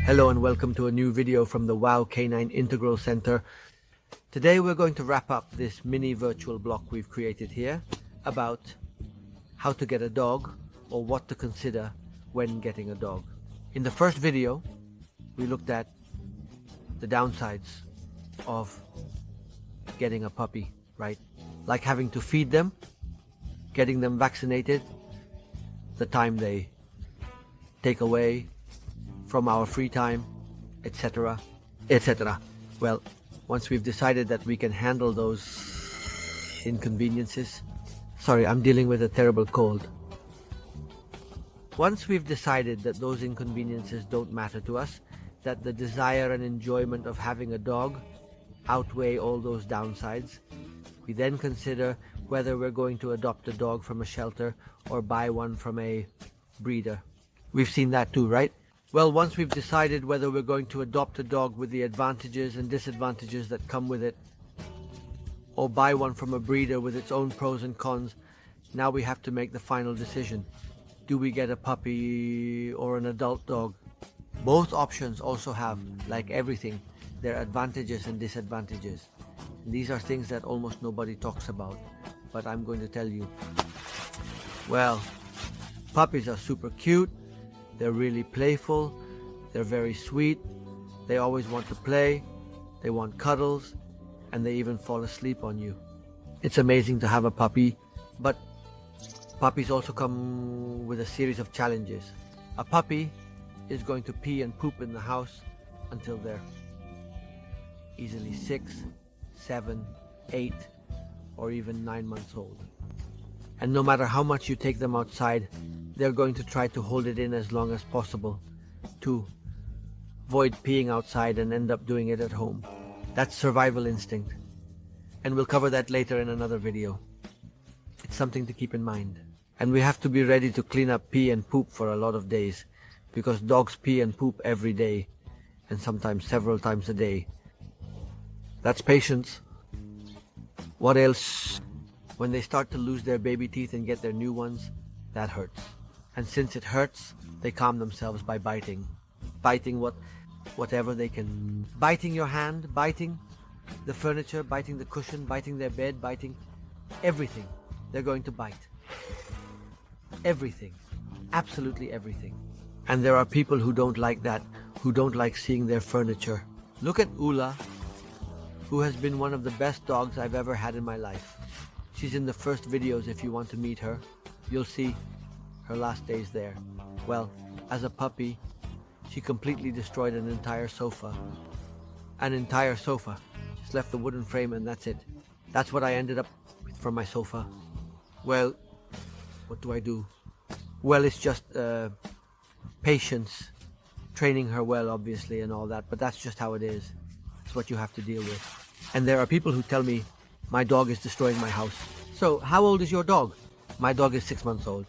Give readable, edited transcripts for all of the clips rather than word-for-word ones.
Hello and welcome to a new video from the WOW Canine Integral Center. Today we're going to wrap up this mini virtual block we've created here about how to get a dog or what to consider when getting a dog. In the first video we looked at the downsides of getting a puppy, right? Like having to feed them, getting them vaccinated, the time they take away from our free time, etc., etc. Well, once we've decided that we can handle those inconveniences, sorry, I'm dealing with a terrible cold. Once we've decided that those inconveniences don't matter to us, that the desire and enjoyment of having a dog outweigh all those downsides, we then consider whether we're going to adopt a dog from a shelter or buy one from a breeder. We've seen that too, right? Well, once we've decided whether we're going to adopt a dog with the advantages and disadvantages that come with it, or buy one from a breeder with its own pros and cons, now we have to make the final decision. Do we get a puppy or an adult dog? Both options also have, like everything, their advantages and disadvantages. And these are things that almost nobody talks about, but I'm going to tell you. Well, puppies are super cute. They're really playful, they're very sweet, they always want to play, they want cuddles, and they even fall asleep on you. It's amazing to have a puppy, but puppies also come with a series of challenges. A puppy is going to pee and poop in the house until they're easily 6, 7, 8, or even 9 months old. And no matter how much you take them outside, they're going to try to hold it in as long as possible to avoid peeing outside and end up doing it at home. That's survival instinct. And we'll cover that later in another video. It's something to keep in mind. And we have to be ready to clean up pee and poop for a lot of days, because dogs pee and poop every day, and sometimes several times a day. That's patience. What else? When they start to lose their baby teeth and get their new ones, that hurts. And since it hurts, they calm themselves by biting. Biting whatever they can. Biting your hand, biting the furniture, biting the cushion, biting their bed, biting everything. They're going to bite. Everything. Absolutely everything. And there are people who don't like that, who don't like seeing their furniture. Look at Ula, who has been one of the best dogs I've ever had in my life. She's in the first videos if you want to meet her. You'll see her last days there. Well, as a puppy, she completely destroyed an entire sofa. An entire sofa. Just left the wooden frame and that's it. That's what I ended up with for my sofa. Well, what do I do? Well, it's just patience. Training her well, obviously, and all that. But that's just how it is. It's what you have to deal with. And there are people who tell me, my dog is destroying my house. So, how old is your dog? My dog is 6 months old.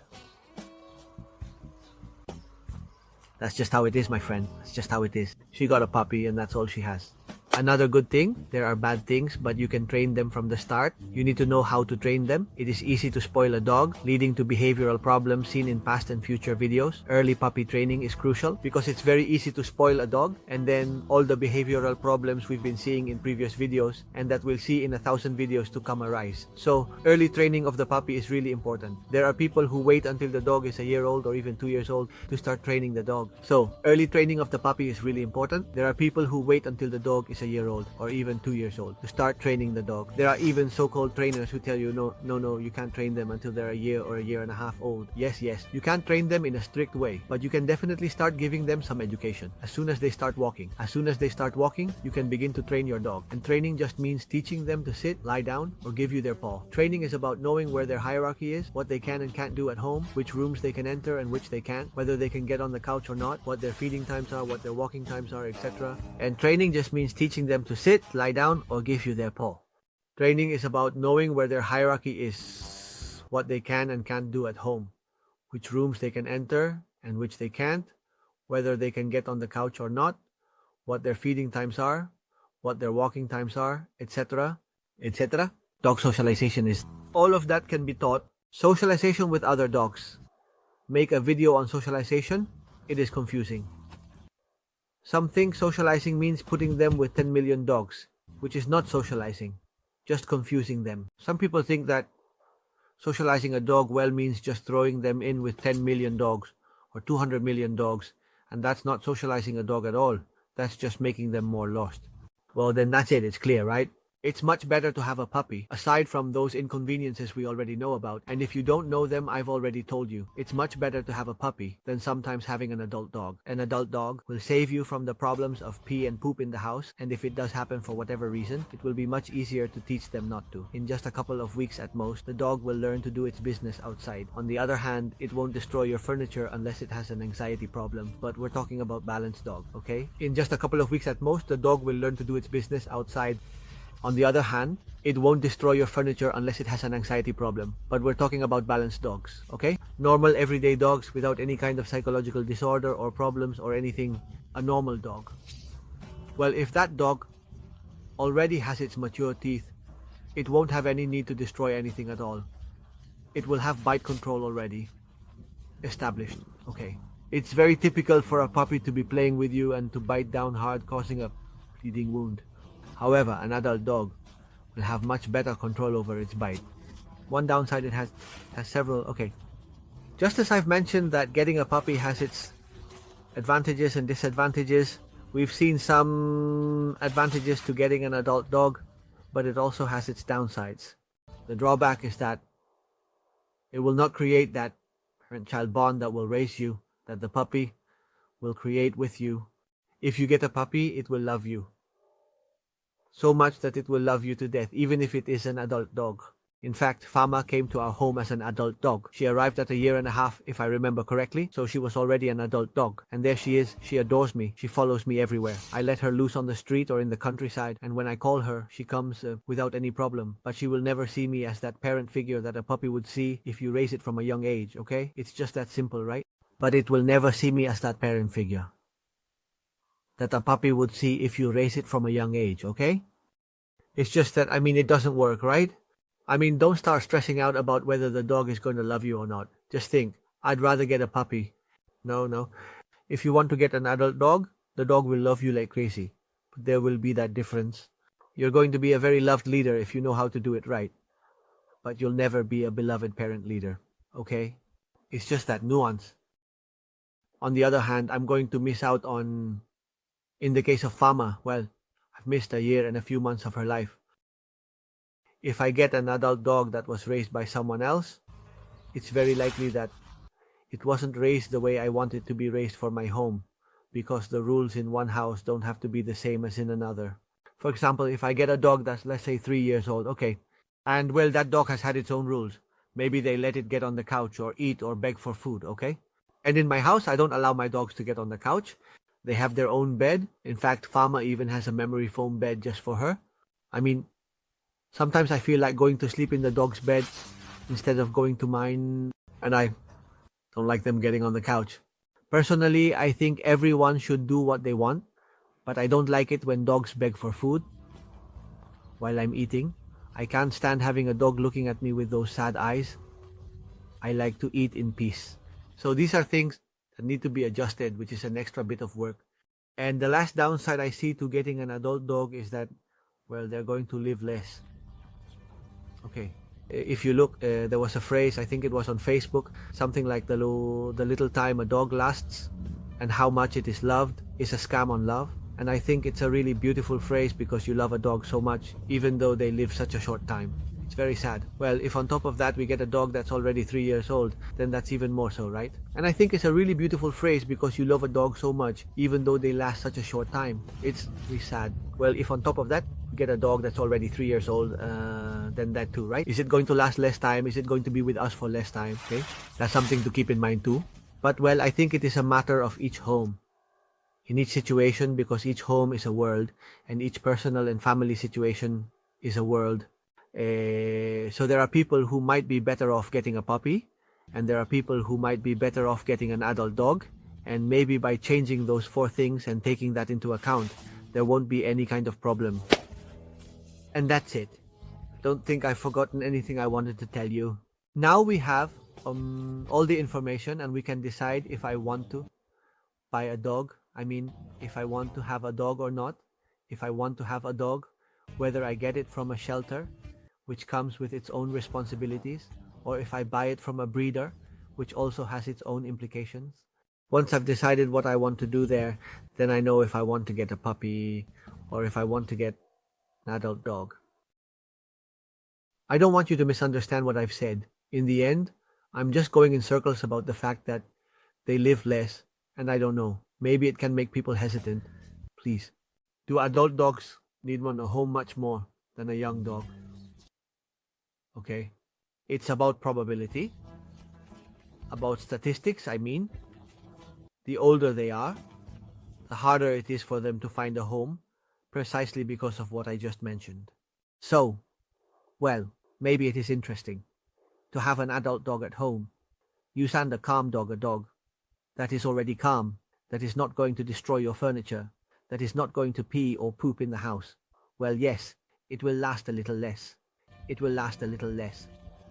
That's just how it is, my friend. That's just how it is. She got a puppy and that's all she has. Another good thing, there are bad things, but you can train them from the start. You need to know how to train them. It is easy to spoil a dog, leading to behavioral problems seen in past and future videos. Early puppy training is crucial because it's very easy to spoil a dog, and then all the behavioral problems we've been seeing in previous videos and that we'll see in 1,000 videos to come arise. So early training of the puppy is really important. There are people who wait until the dog is a year old or even 2 years old to start training the dog. So early training of the puppy is really important. There are people who wait until the dog is a year old or even 2 years old to start training the dog. There are even so-called trainers who tell you no, you can't train them until they're a year or a year and a half old. Yes, you can't train them in a strict way, but you can definitely start giving them some education as soon as they start walking. As soon as they start walking, you can begin to train your dog. And training just means teaching them to sit, lie down, or give you their paw. Training is about knowing where their hierarchy is, what they can and can't do at home, which rooms they can enter and which they can't, whether they can get on the couch or not, what their feeding times are, what their walking times are, etc. And training just means teaching them to sit, lie down, or give you their paw. Training is about knowing where their hierarchy is, what they can and can't do at home, which rooms they can enter and which they can't, whether they can get on the couch or not, what their feeding times are, what their walking times are, etc., etc. Dog socialization is all of that can be taught. Socialization with other dogs. Make a video on socialization. It is confusing. Some think socializing means putting them with 10 million dogs, which is not socializing, just confusing them. Some people think that socializing a dog well means just throwing them in with 10 million dogs or 200 million dogs, and that's not socializing a dog at all. That's just making them more lost. Well, then that's it. It's clear, right? It's much better to have a puppy, aside from those inconveniences we already know about. And if you don't know them, I've already told you. It's much better to have a puppy than sometimes having an adult dog. An adult dog will save you from the problems of pee and poop in the house, and if it does happen for whatever reason, it will be much easier to teach them not to. In just a couple of weeks at most, the dog will learn to do its business outside. On the other hand, it won't destroy your furniture unless it has an anxiety problem, but we're talking about balanced dog, okay? In just a couple of weeks at most, the dog will learn to do its business outside. On the other hand, it won't destroy your furniture unless it has an anxiety problem. But we're talking about balanced dogs, okay? Normal, everyday dogs without any kind of psychological disorder or problems or anything. A normal dog. Well, if that dog already has its mature teeth, it won't have any need to destroy anything at all. It will have bite control already established, okay? It's very typical for a puppy to be playing with you and to bite down hard, causing a bleeding wound. However, an adult dog will have much better control over its bite. One downside, it has several, okay. Just as I've mentioned that getting a puppy has its advantages and disadvantages, we've seen some advantages to getting an adult dog, but it also has its downsides. The drawback is that it will not create that parent-child bond that will raise you, that the puppy will create with you. If you get a puppy, it will love you. So much that it will love you to death, even if it is an adult dog. In fact, Fama came to our home as an adult dog. She arrived at 1.5 years, if I remember correctly, so she was already an adult dog. And there she is. She adores me. She follows me everywhere. I let her loose on the street or in the countryside, and when I call her, she comes without any problem. But she will never see me as that parent figure that a puppy would see if you raise it from a young age, okay? It's just that simple, right? But it will never see me as that parent figure that a puppy would see if you raise it from a young age, okay? It's just that, it doesn't work, right? Don't start stressing out about whether the dog is going to love you or not. Just think, I'd rather get a puppy. No. If you want to get an adult dog, the dog will love you like crazy. But there will be that difference. You're going to be a very loved leader if you know how to do it right. But you'll never be a beloved parent leader, okay? It's just that nuance. On the other hand, I'm going to miss out on... In the case of Fama, well, I've missed 1 year and a few months of her life. If I get an adult dog that was raised by someone else, it's very likely that it wasn't raised the way I want it to be raised for my home, because the rules in one house don't have to be the same as in another. For example, if I get a dog that's, let's say, 3 years old, okay, and well, that dog has had its own rules. Maybe they let it get on the couch or eat or beg for food, okay? And in my house, I don't allow my dogs to get on the couch. They have their own bed. In fact, Fama even has a memory foam bed just for her. Sometimes I feel like going to sleep in the dog's bed instead of going to mine, and I don't like them getting on the couch. Personally, I think everyone should do what they want, but I don't like it when dogs beg for food while I'm eating. I can't stand having a dog looking at me with those sad eyes. I like to eat in peace. So these are things that need to be adjusted, which is an extra bit of work. And the last downside I see to getting an adult dog is that, well, they're going to live less. Okay, if you look, there was a phrase, I think it was on Facebook, something like the little time a dog lasts and how much it is loved is a scam on love. And I think it's a really beautiful phrase because you love a dog so much, even though they live such a short time. It's very sad. Well, if on top of that we get a dog that's already 3 years old, then that's even more so, right? And I think it's a really beautiful phrase because you love a dog so much, even though they last such a short time. It's really sad. Well, if on top of that we get a dog that's already 3 years old, then that too, right? Is it going to last less time? Is it going to be with us for less time? Okay, that's something to keep in mind too. But well, I think it is a matter of each home. In each situation, because each home is a world, and each personal and family situation is a world. So there are people who might be better off getting a puppy, and there are people who might be better off getting an adult dog, and maybe by changing those 4 things and taking that into account, there won't be any kind of problem. And that's it. I don't think I've forgotten anything I wanted to tell you. Now we have all the information, and we can decide if I want to buy a dog, I mean, if I want to have a dog or not, if I want to have a dog, whether I get it from a shelter, which comes with its own responsibilities, or if I buy it from a breeder, which also has its own implications. Once I've decided what I want to do there, then I know if I want to get a puppy or if I want to get an adult dog. I don't want you to misunderstand what I've said. In the end, I'm just going in circles about the fact that they live less, and I don't know. Maybe it can make people hesitant. Please. Do adult dogs need one a home much more than a young dog? Okay. It's about probability, about statistics, I mean. The older they are, the harder it is for them to find a home, precisely because of what I just mentioned. So, well, maybe it is interesting to have an adult dog at home. You send a calm dog a dog that is already calm, that is not going to destroy your furniture, that is not going to pee or poop in the house. Well, yes, it will last a little less. It will last a little less.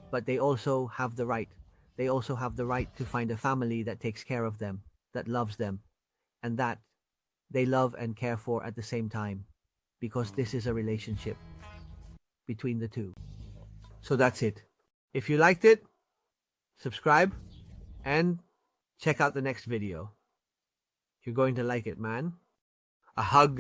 But they also have the right. They also have the right to find a family that takes care of them, that loves them, and that they love and care for at the same time, because this is a relationship between the two. So that's it. If you liked it, subscribe and check out the next video. You're going to like it, man. A hug.